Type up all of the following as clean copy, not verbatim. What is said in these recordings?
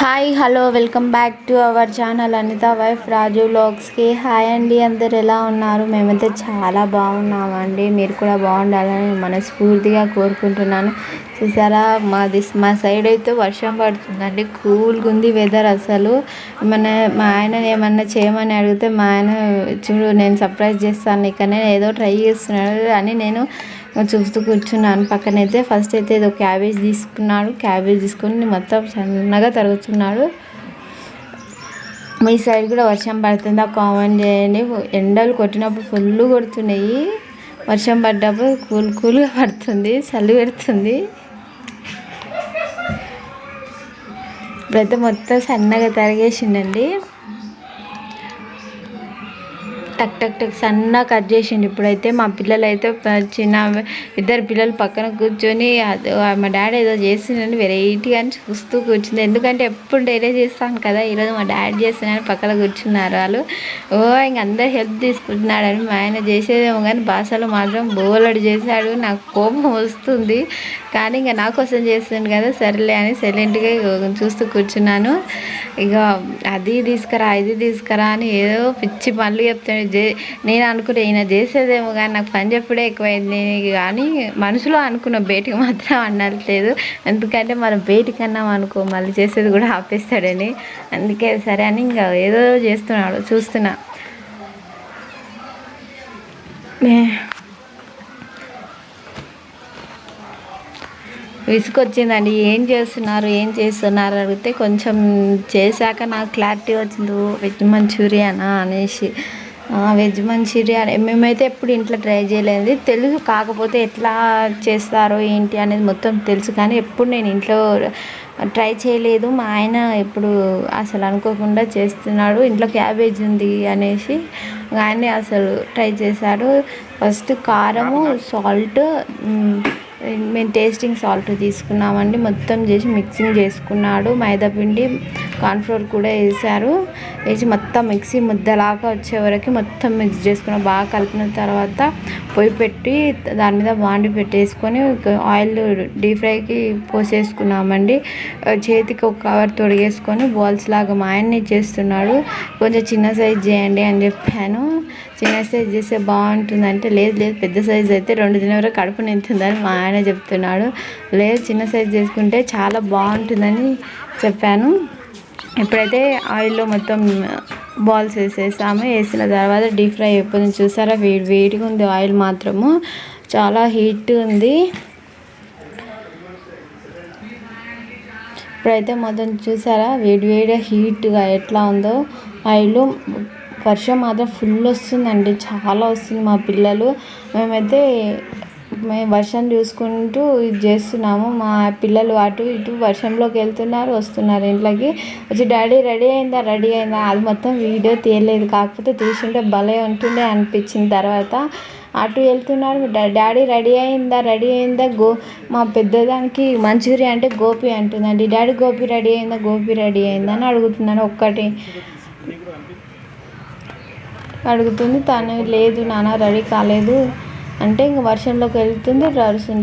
Hi hello welcome back to our channel Anitha wife Raju వ్లాగ్స్కి. Hi అండి, అందరు ఎలా ఉన్నారు? మేమైతే చాలా బాగున్నామండి. మీరు కూడా బాగుండాలని మనస్ఫూర్తిగా కోరుకుంటున్నాను. చూసారా, మా సైడ్ అయితే వర్షం పడుతుందండి. కూల్గా ఉంది వెదర్. అసలు మా ఆయన ఏమన్నా చేయమని అడిగితే మా ఆయన చూడు నేను సర్ప్రైజ్ చేస్తాను ఇక్కడ ఏదో ట్రై చేస్తున్నాడు అని నేను చూస్తూ కూర్చున్నాను. పక్కనైతే ఫస్ట్ అయితే ఏదో క్యాబేజ్ తీసుకున్నాడు. క్యాబేజ్ తీసుకొని మొత్తం సన్నగా తరుగుతున్నాడు. మీ సైడ్ కూడా వర్షం పడుతుందా కామెంట్ చేయండి. ఎండలు కొట్టినప్పుడు ఫుల్ కొడుతున్నాయి, వర్షం పడ్డప్పుడు కూల్గా పడుతుంది, చలి పెడుతుంది. ఇప్పుడైతే మొత్తం సన్నగా తరిగేసిండండి. టక్ టక్ టక్ సన్నగా కట్ చేసిండు. ఇప్పుడైతే మా పిల్లలు అయితే ఇద్దరు పిల్లలు పక్కన కూర్చొని మా డాడీ ఏదో చేస్తున్నాను వెరైటీ అని చూస్తూ కూర్చుంది. ఎందుకంటే ఎప్పుడు డైలీ చేస్తాను కదా, ఈరోజు మా డాడీ చేస్తున్నాను పక్కన కూర్చున్నారు వాళ్ళు. ఇంక అందరు హెల్ప్ తీసుకుంటున్నాడని మా ఆయన చేసేదేమో కానీ భాషలో మాత్రం బోలెడు చేశాడు. నాకు కోపం వస్తుంది, కానీ ఇంకా నా కోసం చేస్తుంది కదా సరేలే అని సైలెంట్గా చూస్తూ కూర్చున్నాను. ఇక అది తీసుకురా ఇది తీసుకురా అని ఏదో పిచ్చి పనులు చెప్తాడు. నేను అనుకుంటే ఈయన చేసేదేమో కానీ నాకు పని చెప్పుడే ఎక్కువైంది. కానీ మనసులో అనుకున్న బయటికి మాత్రం అనట్లేదు. ఎందుకంటే మనం బయటికి అన్నాం అనుకో మళ్ళీ చేసేది కూడా ఆపేస్తాడని. అందుకే సరే అని ఇంకా ఏదో చేస్తున్నాడు చూస్తున్నా. విసుకొచ్చిందండి. ఏం చేస్తున్నారు అడిగితే కొంచెం చేశాక నాకు క్లారిటీ వచ్చింది. వెజ్ మంచూరియానా అనేసి. వెజ్ మంచూరియా మేమైతే ఎప్పుడు ఇంట్లో ట్రై చేయలేదు, తెలుసు. కాకపోతే ఎట్లా చేస్తారో ఏంటి అనేది మొత్తం తెలుసు, కానీ ఎప్పుడు నేను ఇంట్లో ట్రై చేయలేదు. మా ఆయన ఎప్పుడు అసలు అనుకోకుండా చేస్తున్నాడు. ఇంట్లో క్యాబేజ్ ఉంది అనేసి ఆయనే అసలు ట్రై చేశాడు. ఫస్ట్ కారము, సాల్ట్, మేము టేస్టింగ్ సాల్ట్ తీసుకున్నామండి. మొత్తం చేసి మిక్సింగ్ చేసుకున్నాడు. మైదాపిండి, కార్న్ఫ్లోర్ కూడా వేసి మొత్తం మిక్సీ ముద్దలాగా వచ్చే వరకు మొత్తం మిక్స్ చేసుకున్నాం. బాగా కలిపిన తర్వాత పొయ్యి పెట్టి దాని మీద బాండి పెట్టేసుకొని ఆయిల్ డీప్ ఫ్రైకి పోసేసుకున్నామండి. చేతికి ఒక కవర్ తొడిగేసుకొని బాల్స్ లాగా మా ఆయన్ని చేస్తున్నాడు. కొంచెం చిన్న సైజ్ చేయండి అని చెప్పాను. చిన్న సైజ్ చేస్తే బాగుంటుందంటే లేదు పెద్ద సైజ్ అయితే 2 దినం వరకు కడుపు నింతుందని మా ఆయన చెప్తున్నాడు. లేదు చిన్న సైజ్ చేసుకుంటే చాలా బాగుంటుందని చెప్పాను. ఇప్పుడైతే ఆయిల్లో మొత్తం బాల్స్ వేసేసాము. వేసిన తర్వాత డీప్ ఫ్రై అయిపోతుంది. చూసారా, వేడిగా ఉంది. ఆయిల్ మాత్రము చాలా హీట్ ఉంది. ఇప్పుడైతే మొత్తం చూసారా వేడిగా హీట్గా ఎట్లా ఉందో ఆయిల్. వర్షం మాత్రం ఫుల్ వస్తుందండి, చాలా వస్తుంది. మా పిల్లలు మేము వర్షం చూసుకుంటూ ఇది చేస్తున్నాము. మా పిల్లలు అటు ఇటు వర్షంలోకి వెళ్తున్నారు, వస్తున్నారు. ఇంట్లోకి వచ్చి డాడీ రెడీ అయిందా అది మొత్తం వీడియో తీయలేదు, కాకపోతే తీసుంటే భలే ఉంటుండే అనిపించింది. తర్వాత అటు వెళ్తున్నాడు. డాడీ రెడీ అయిందా మా పెద్దదానికి మంచూరియా అంటే గోపి అంటుందండి. డాడీ గోపి రెడీ అయిందా అని అడుగుతున్నాను. ఒక్కటి అడుగుతుంది. తను లేదు నాన్న రెడీ కాలేదు అంటే ఇంక వర్షంలోకి వెళ్తుంది.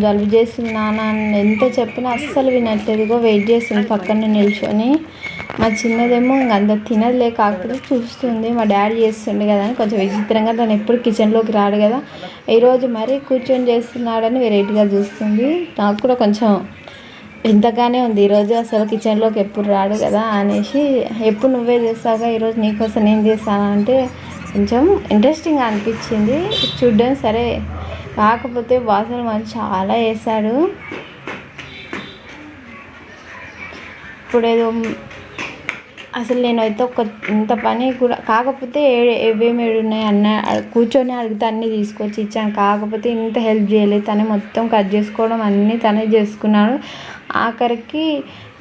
జలుబు చేస్తుంది నాన్న ఎంత చెప్పినా అస్సలు వినట్లేదు. వెయిట్ చేస్తుంది పక్కన నిల్చొని. మా చిన్నదేమో ఇంక అంత తినదులే, కాకపోతే చూస్తుంది. మా డాడీ చేస్తుండే కదా అని కొంచెం విచిత్రంగా, తను ఎప్పుడు కిచెన్లోకి రాడు కదా, ఈరోజు మరీ కూర్చొని చేస్తున్నాడని వెరైటీగా చూస్తుంది. నాకు కూడా కొంచెం ఇంతగానే ఉంది. ఈరోజు అసలు కిచెన్లోకి ఎప్పుడు రాడు కదా అనేసి, ఎప్పుడు నువ్వే చేస్తావుగా ఈరోజు నీకోసం నేను చేస్తాను అంటే కొంచెం ఇంట్రెస్టింగ్గా అనిపించింది చూడ్డం. సరే, కాకపోతే వాసన మనం చాలా వేసాడు. ఇప్పుడు ఏదో అసలు నేనైతే ఇంత పని కూడా కాకపోతే ఏమేమి ఉన్నాయి అన్న కూర్చొని అడిగితే అన్నీ తీసుకొచ్చి ఇచ్చాను. కాకపోతే ఇంత హెల్ప్ చేయలేదు. తనే మొత్తం కట్ చేసుకోవడం అన్నీ తనే చేసుకున్నాడు. ఆఖరికి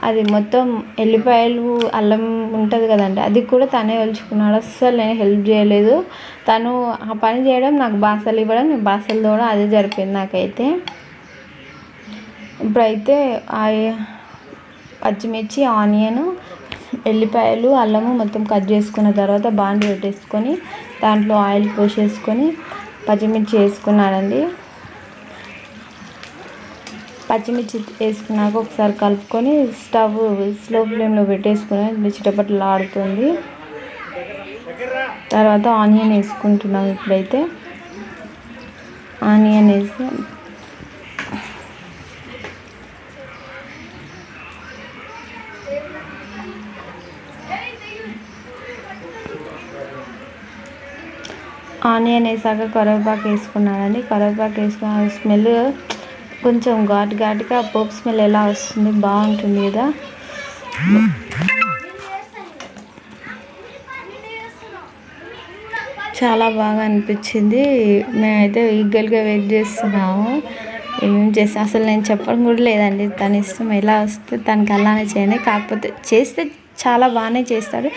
అది మొత్తం ఎల్లిపాయలు అల్లం ఉంటుంది కదండి, అది కూడా తనే ఒలుచుకున్నాడు. అస్సలు నేను హెల్ప్ చేయలేదు. తను ఆ పని చేయడం, నాకు బాసలు ఇవ్వడం, నేను బాసలు తోవడం, అదే జరిపోయింది నాకైతే. ఇప్పుడైతే పచ్చిమిర్చి, ఆనియన్, ఎల్లిపాయలు, అల్లము మొత్తం కట్ చేసుకున్న తర్వాత బాండి పెట్టేసుకొని దాంట్లో ఆయిల్ పోసేసుకొని పచ్చిమిర్చి వేసుకున్నానండి. పచ్చిమిర్చి వేసుకున్నాక ఒకసారి కలుపుకొని స్టవ్ స్లో ఫ్లేమ్లో పెట్టేసుకుని చిటపట్లు ఆడుతుంది. తర్వాత ఆనియన్ వేసుకుంటున్నాం. ఇప్పుడైతే ఆనియన్ వేసి వేసాక కరివేపాకు వేసుకున్నానండి. కరివేపాకు వేసుకున్న స్మెల్ కొంచెం ఘాటుగా పోపు స్మెల్ ఎలా వస్తుంది, బాగుంటుంది కదా. చాలా బాగా అనిపించింది. మేమైతే ఈగల్గా వెయిట్ చేస్తున్నాము ఏమేమి చేస్తాం. అసలు నేను చెప్పడం కూడా లేదండి, తన ఇష్టం, ఎలా వస్తే తనకి అలానే చేయండి, కాకపోతే చేస్తే చాలా బాగానే చేస్తాడు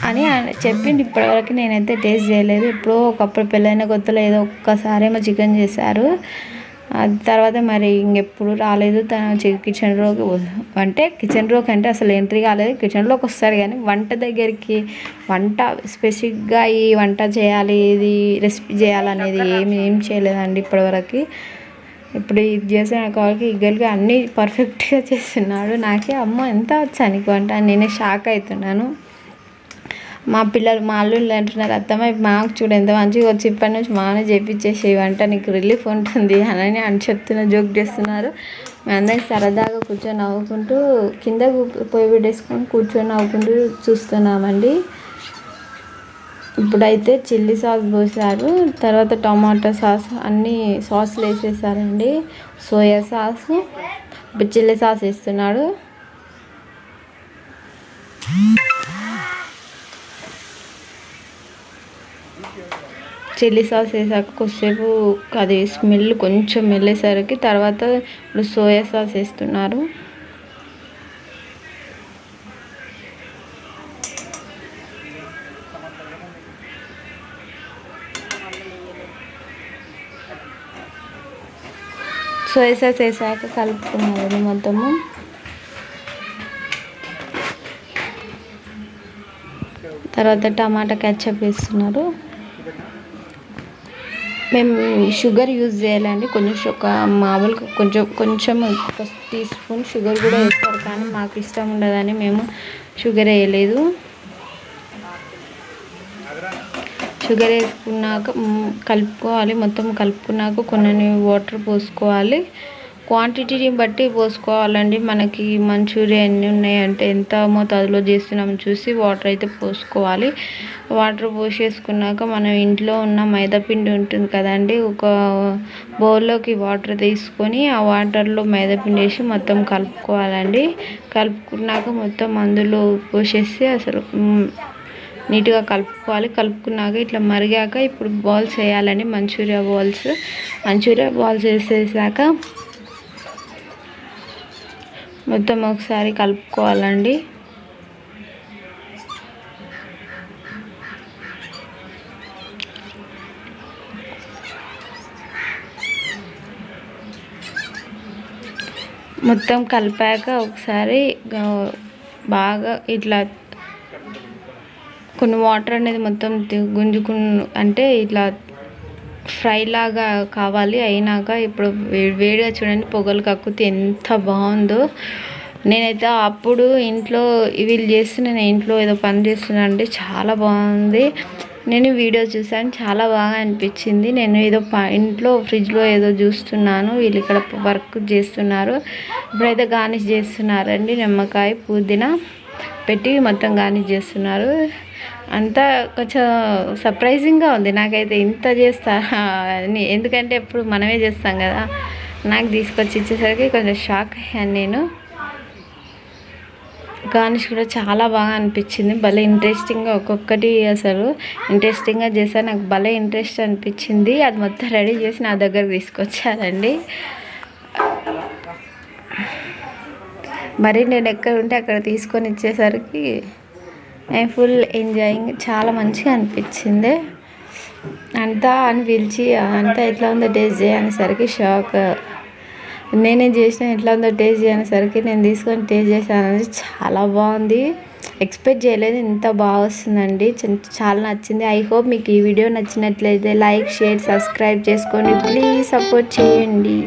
అని చెప్పింది. ఇప్పటివరకు నేనైతే టేస్ట్ చేయలేదు. ఎప్పుడో ఒకప్పుడు పెళ్ళైన కొత్తలో ఏదో ఒక్కసారేమో చికెన్ చేశారు. తర్వాత మరి ఇంకెప్పుడు రాలేదు. తను కిచెన్లోకి అంటే అసలు ఎంట్రీ కాలేదు. కిచెన్లోకి వస్తాడు కానీ వంట దగ్గరికి, వంట స్పెసిఫిక్గా ఈ వంట చేయాలి, ఇది రెసిపీ చేయాలనేది ఏం చేయలేదండి ఇప్పటివరకు. ఇప్పుడు ఇది చేసిన కాళ్ళకి ఈగల్గా అన్నీ పర్ఫెక్ట్గా చేస్తున్నాడు. నాకే అమ్మ ఎంత వచ్చా నీకు వంట, నేనే షాక్ అవుతున్నాను. మా అల్లుళ్ళు అంటున్నారు, అత్తమ్మ మాకు చూడు ఎంత మంచిగా వచ్చి ఇప్పటి నుంచి మానే చేపించేసి వంట నీకు రిలీఫ్ ఉంటుంది అని జోక్ చేస్తున్నారు. మేమందరం సరదాగా కూర్చొని నవ్వుకుంటూ కింద పొయ్యి పెట్టేసుకొని కూర్చొని నవ్వుకుంటూ చూస్తున్నామండి. ఇప్పుడైతే చిల్లీ సాస్ పోసారు, తర్వాత టమాటా సాస్ అన్నీ సాస్లు వేసేసారండి. సోయా సాస్, ఇప్పుడు చిల్లీ సాస్ వేస్తున్నాడు. చిల్లీ సాస్ వేసాక కొద్దిసేపు అది స్మెల్ కొంచెం వెళ్ళేసరికి తర్వాత ఇప్పుడు సోయా సాస్ వేస్తున్నారు. సోయా సాస్ వేసాక కలుపుకున్నారు మొత్తము. తర్వాత టమాటా కెచప్ వేస్తున్నారు. మేము షుగర్ యూజ్ చేయాలండి, ఒక మామూలుగా కొంచెం ఒక టీ స్పూన్ షుగర్ కూడా వేస్తారు, కానీ మాకు ఇష్టం ఉండదని మేము షుగర్ వేయలేదు. షుగర్ వేసుకున్నాక కలుపుకోవాలి. మొత్తం కలుపుకున్నాక కొన్ని వాటర్ పోసుకోవాలి. క్వాంటిటీని బట్టి పోసుకోవాలండి. మనకి మంచూరియా ఎన్ని ఉన్నాయంటే ఎంత మోతాదులో చేస్తున్నాం చూసి వాటర్ అయితే పోసుకోవాలి. వాటర్ పోసేసుకున్నాక మనం ఇంట్లో ఉన్న మైదాపిండి ఉంటుంది కదండి, ఒక బౌల్లోకి వాటర్ తీసుకొని ఆ వాటర్లో మైదాపిండి వేసి మొత్తం కలుపుకోవాలండి. కలుపుకున్నాక మొత్తం అందులో పోసేసి అసలు నీట్గా కలుపుకోవాలి. కలుపుకున్నాక ఇట్లా మరిగాక ఇప్పుడు బాల్స్ వేయాలండి, మంచూరియా బాల్స్ వేసేసాక మొత్తం ఒకసారి కలుపుకోవాలండి. మొత్తం కలిపాక ఒకసారి బాగా ఇట్లా కొన్ని వాటర్ అనేది మొత్తం అంటే ఇట్లా ఫ్రై లాగా కావాలి. అయినాక ఇప్పుడు వేడిగా చూడండి పొగలు కక్కుతే ఎంత బాగుందో. నేనైతే అప్పుడు ఇంట్లో వీళ్ళు నేను ఇంట్లో ఏదో పని చేస్తున్నాను అంటే చాలా బాగుంది. నేను వీడియో చూసాను, చాలా బాగా అనిపించింది. నేను ఏదో ఇంట్లో ఫ్రిడ్జ్లో ఏదో చూస్తున్నాను, వీళ్ళు ఇక్కడ వర్క్ చేస్తున్నారు. ఇప్పుడైతే గార్నిష్ చేస్తున్నారండి, నిమ్మకాయ పుదీనా పెట్టి మొత్తం గార్నిష్ చేస్తున్నారు. అంతా కొంచెం సర్ప్రైజింగ్గా ఉంది నాకైతే, ఇంత చేస్తా అని. ఎందుకంటే ఎప్పుడు మనమే చేస్తాం కదా, నాకు తీసుకొచ్చి ఇచ్చేసరికి కొంచెం షాక్ అయ్యాను నేను. గార్నిష్ కూడా చాలా బాగా అనిపించింది, భలే ఇంట్రెస్టింగ్గా ఒక్కొక్కటి అసలు ఇంట్రెస్టింగ్గా చేశారు. నాకు భలే ఇంట్రెస్ట్ అనిపించింది. అది మొత్తం రెడీ చేసి నా దగ్గర తీసుకొచ్చారండి. మరి నేను ఎక్కడ ఉంటే అక్కడ తీసుకొని ఇచ్చేసరికి నేను ఫుల్ ఎంజాయింగ్, చాలా మంచిగా అనిపించింది. అంతా అని పిలిచి అంతా ఎట్లా ఉందో టేస్ట్ చేయనేసరికి షాక్. నేనే చేసిన ఎట్లా ఉందో టేస్ట్ చేయనేసరికి నేను తీసుకొని టేస్ట్ చేశాను, చాలా బాగుంది. ఎక్స్పెక్ట్ చేయలేదు ఇంత బాగా వస్తుందండి, చాలా నచ్చింది. ఐ హోప్ మీకు ఈ వీడియో నచ్చినట్లయితే లైక్, షేర్, సబ్స్క్రైబ్ చేసుకోండి. ప్లీజ్ సపోర్ట్ చేయండి.